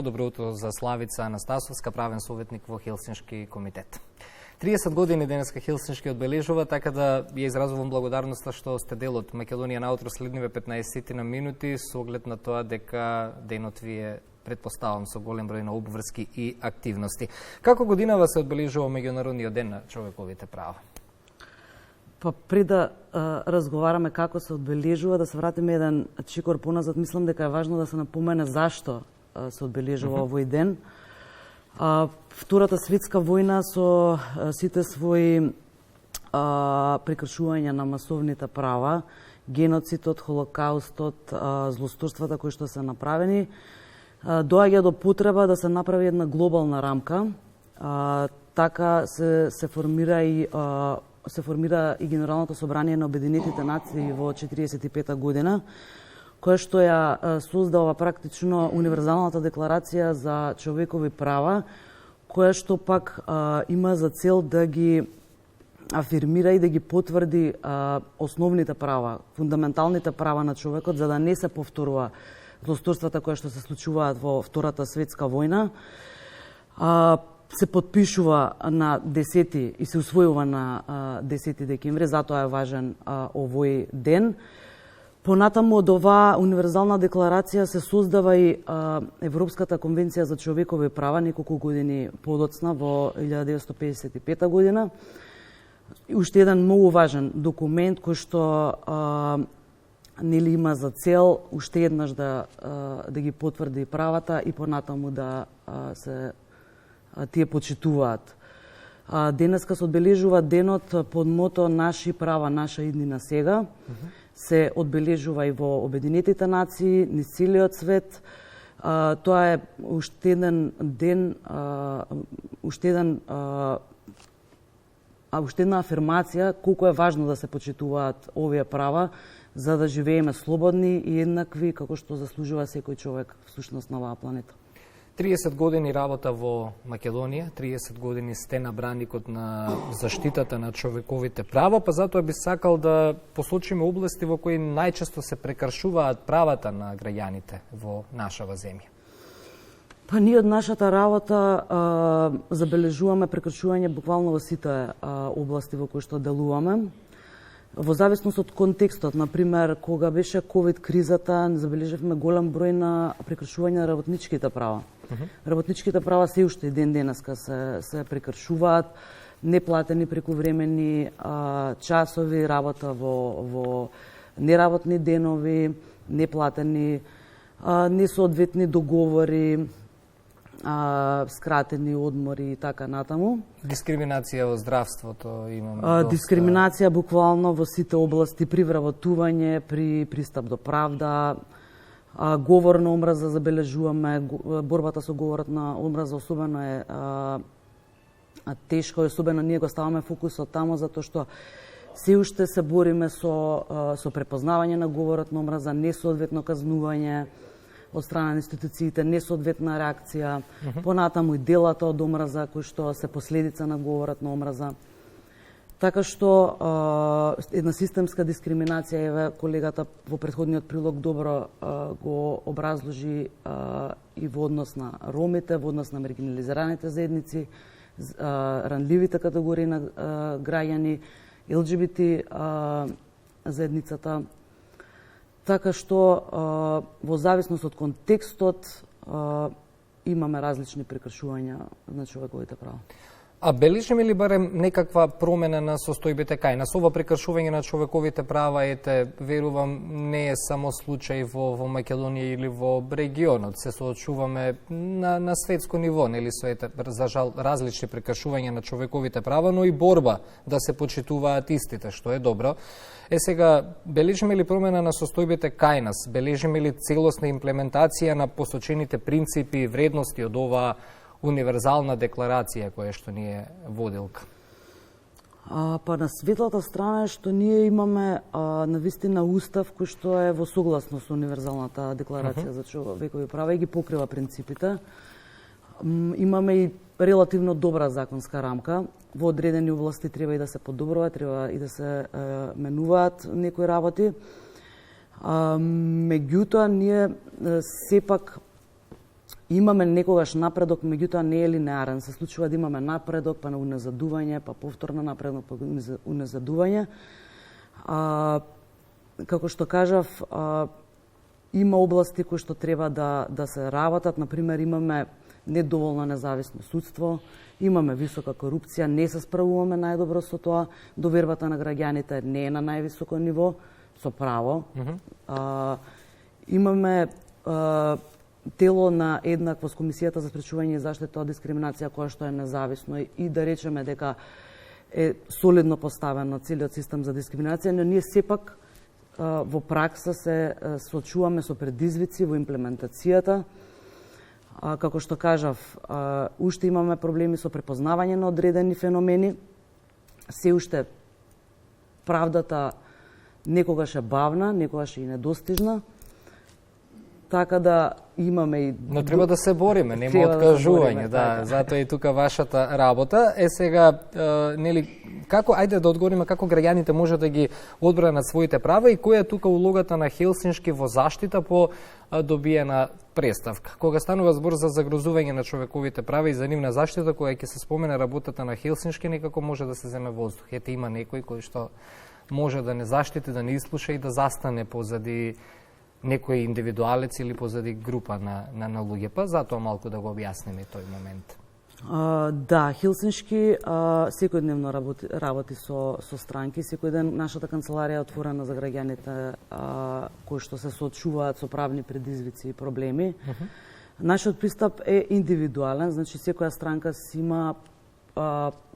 Добро утро за Славица Анастасовска, правен советник во Хелсиншки комитет. 30 години денеска Хелсиншки одбележува, така да ја изразувам благодарноста што сте дел од Македонија наутро следниве 15 на минути, со оглед на тоа дека денот ви е, предпоставам, со голем број на обврски и активности. Како годинава се одбележува меѓународниот ден на човековите права? Па пред да разговараме како се одбележува, да се вратиме еден чекор поназад, мислам дека е важно да се напомене зашто се одбележува овој ден. Втората светска војна со сите своји прекршувања на масовните права, геноцидот, холокаустот, злосторствата кои што се направени, доаѓа до потреба да се направи една глобална рамка. Така се формира и Генералното собрание на Обединетите нации во 45-та година, која што ја создава практично Универзалната декларација за човекови права, која што пак има за цел да ги афирмира и да ги потврди основните права, фундаменталните права на човекот, за да не се повторува злосторствата кои што се случуваат во Втората светска војна. Се подпишува на 10 и се усвојува на 10 декември, затоа е важен овој ден. Понатаму од оваа универзална декларација се создава и Европската конвенција за човекови права неколку години подоцна во 1955 година. Уште еден многу важен документ кој што нели има за цел уште еднаш да ги потврди правата и понатаму да се тие почитуваат. Денеска се одбележува денот под мото Наши права, наша иднина сега. Се одбележува и во Обединетите нации, низ целиот свет. Тоа е уште еден ден, уште една афирмација колку е важно да се почитуваат овие права за да живееме слободни и еднакви како што заслужува секој човек всушност на оваа планета. 30 години работа во Македонија, 30 години сте на браникот на заштитата на човековите права, па затоа би сакал да посочиме области во кои најчесто се прекршуваат правата на граѓаните во нашава земја. Па ние од нашата работа забележуваме прекршување буквално во сите области во кои што делуваме. Во зависност од контекстот, например, кога беше ковид кризата, забележавме голем број на прекршувања на работничките права. Работничките права се уште и ден денеска се прекршуваат, неплатени прековремени часови, работа во неработни денови, неплатени, несоодветни договори, скратени одмори и така натаму. Дискриминација во здравството имаме дискриминација буквално во сите области, при вработување, при пристап до правда, говор на омраза забележуваме, борбата со говорот на омраза особено е тешко, особено ние го ставаме фокусот тамо затоа што се уште се бориме со препознавање на говорот на омраза, несоодветно казнување од страна на институциите, несоодветна реакција, понатаму и делата од омраза кои што се последица на говорот на омраза. Така што една системска дискриминација, еве колегата во претходниот прилог добро го образложи и во однос на ромите, во однос на маргинализираните заедници, ранливите категории на граѓани, ЛГБТ заедницата. Така што во зависност од контекстот имаме различни прекршувања на човековите права. А бележиме ли барем некаква промена на состојбите кај нас? Ова прекршување на човековите права, верувам, не е само случај во Македонија или во регионот. Се соочуваме на светско ниво, нели со за жал различни прекршувања на човековите права, но и борба да се почитуваат истите, што е добро. Сега, бележиме ли промена на состојбите кај нас? Бележиме ли целосна имплементација на посочените принципи и вредности од оваа универзална декларација која што ни е водилка? Па на светлата страна е што ние имаме навистина устав кој што е во согласност со универзалната декларација за човекови права и ги покрива принципите. Имаме и релативно добра законска рамка. Во одредени области треба и да се подобрува, треба и да се менуваат некои работи. Меѓутоа, ние сепак имаме некогаш напредок, меѓутоа не е линеарен. Се случува да имаме напредок, па на уназадување, па повторно напредок, па уназадување. Како што кажав, има области кои што треба да се работат. Например, имаме недоволно независно судство, имаме висока корупција, не се справуваме најдобро со тоа, довербата на граѓаните не е на највисоко ниво, со право. Имаме тело на еднаквост, Комисијата за спречување и заштита од дискриминација, која што е независно и да речеме дека е солидно поставен на целиот систем за дискриминација, но ние сепак во пракса се соочуваме со предизвици во имплементацијата. Како што кажав, уште имаме проблеми со препознавање на одредени феномени. Се уште правдата некогаш е бавна, некогаш е и недостижна. Така да имаме и... Но треба да се бориме, нема откажување, да, затоа и тука вашата работа. Сега, нели, како, ајде да одговориме како граѓаните може да ги одбранат своите права и која е тука улогата на Хелсиншки во заштита по добиена преставка. Кога станува збор за загрозување на човековите права и за нивна заштита, која ќе се спомене работата на Хелсиншки, некако може да се земе воздух. Ете, има некој кој што може да не заштити, да не изслуша и да застане позади некој индивидуалец или позади група на луѓе, па затоа малку да го објасниме тој момент. Да, Хелсиншки секојдневно работи со странки, секој ден нашата канцеларија е отворена за граѓаните кои што се соочуваат со правни предизвици и проблеми. Нашиот пристап е индивидуален, значи секоја странка си има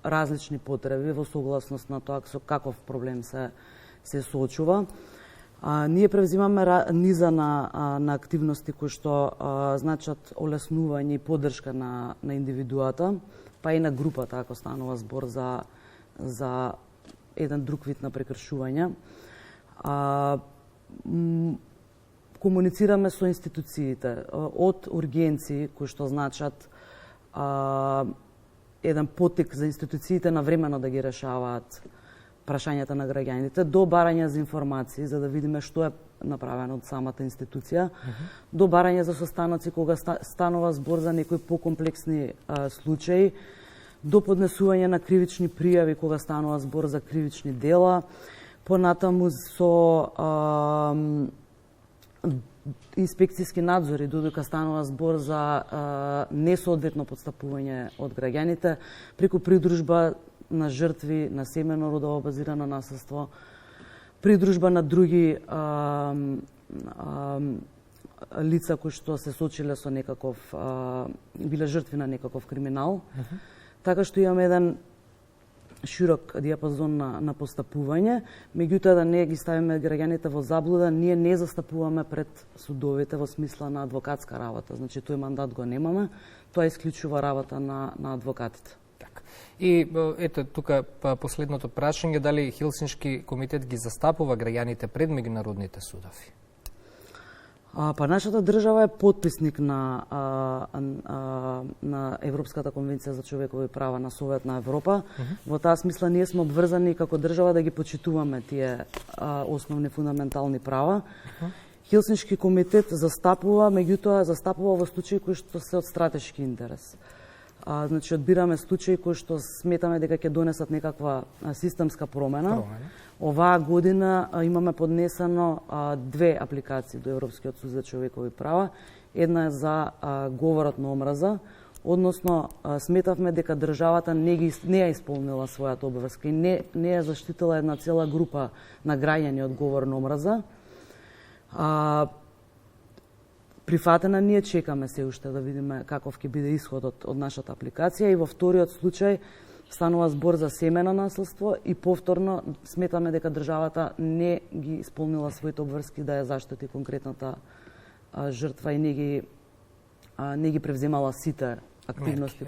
различни потреби во согласност на тоа со каков проблем се соочува. Ние превзимаме низа на активности кои што значат олеснување и поддршка на индивидуата, па и на групата, ако станува збор за еден друг вид на прекршување. Комуницираме со институциите, од ургенции кои што значат еден поттик за институциите навремено да ги решаваат прашањата на граѓаните, до барање за информации, за да видиме што е направено од самата институција, до барање за состаноци кога станува збор за некои покомплексни случаи, до поднесување на кривични пријави кога станува збор за кривични дела, понатаму со инспекцијски надзори, додека станува збор за несоодветно подстапување од граѓаните, преку придружба на жртви на семено родово базирано насилство, придружба на други лица кои што се соочиле со некаков, биле жртви на некаков криминал. Така што имаме еден широк диапазон на постапување, меѓутоа да не ги ставиме граѓаните во заблуда, ние не застапуваме пред судовите во смисла на адвокатска работа. Значи, тој мандат го немаме, тоа исклучува работа на адвокатите. И ето тука последното прашање, дали Хелсиншки комитет ги застапува граѓаните пред меѓународните судови? Па нашата држава е потписник на Европската конвенција за човекови права на Совет на Европа. Во таа смисла ние сме обврзани како држава да ги почитуваме тие основни фундаментални права. Хелсиншки комитет застапува, меѓутоа застапува во случаи кои што се од стратешки интерес. Значи, одбираме случаи кои што сметаме дека ќе донесат некаква системска промена. Оваа година имаме поднесено 2 апликации до Европскиот суд за човекови права. Една е за говорот на омраза, односно сметавме дека државата не ја исполнила својата обврска и не ја заштитила една цела група на граѓани од говор на омраза. Прифатена, ние чекаме се уште да видиме каков ќе биде исходот од нашата апликација и во вториот случај станува збор за семено насилство и повторно сметаме дека државата не ги исполнила своите обврски да ја заштити конкретната жртва и не ги превземала сите активности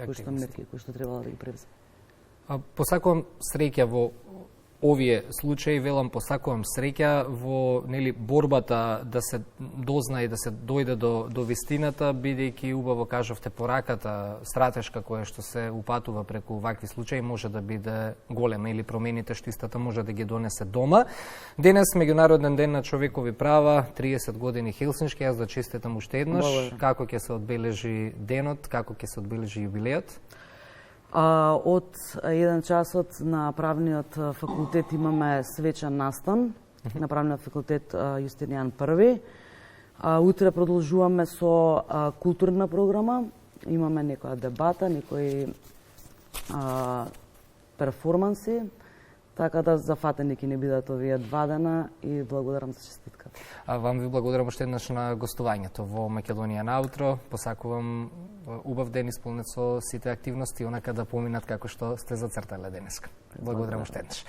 кои што требала да ги превземе. Посакувам среќа во овие случаи, велам, посакувам среќа во борбата да се дозна и да се дојде до вистината, бидејќи убаво кажавте пораката стратешка која што се упатува преку вакви случаи може да биде голема или промените што истата може да ги донесе дома. Денес меѓународен ден на човекови права, 30 години Хелсиншки, јас да честитам уште еднаш. Како ќе се одбележи денот, како ќе се одбележи юбилејот? Од 1 часот на правниот факултет имаме свечен настан на правниот факултет Јустинијан I. Утре продолжуваме со културна програма. Имаме некоја дебата, некои перформанси, така да зафатени ќе не бидат овие 2 дена и благодарам за честитката. Вам ви благодарам уште еднаш на гостувањето во Македонија на утро. Посакувам убав ден исполнет со сите активности, онака да поминат како што сте зацртале денеска. Благодарам уште еднаш.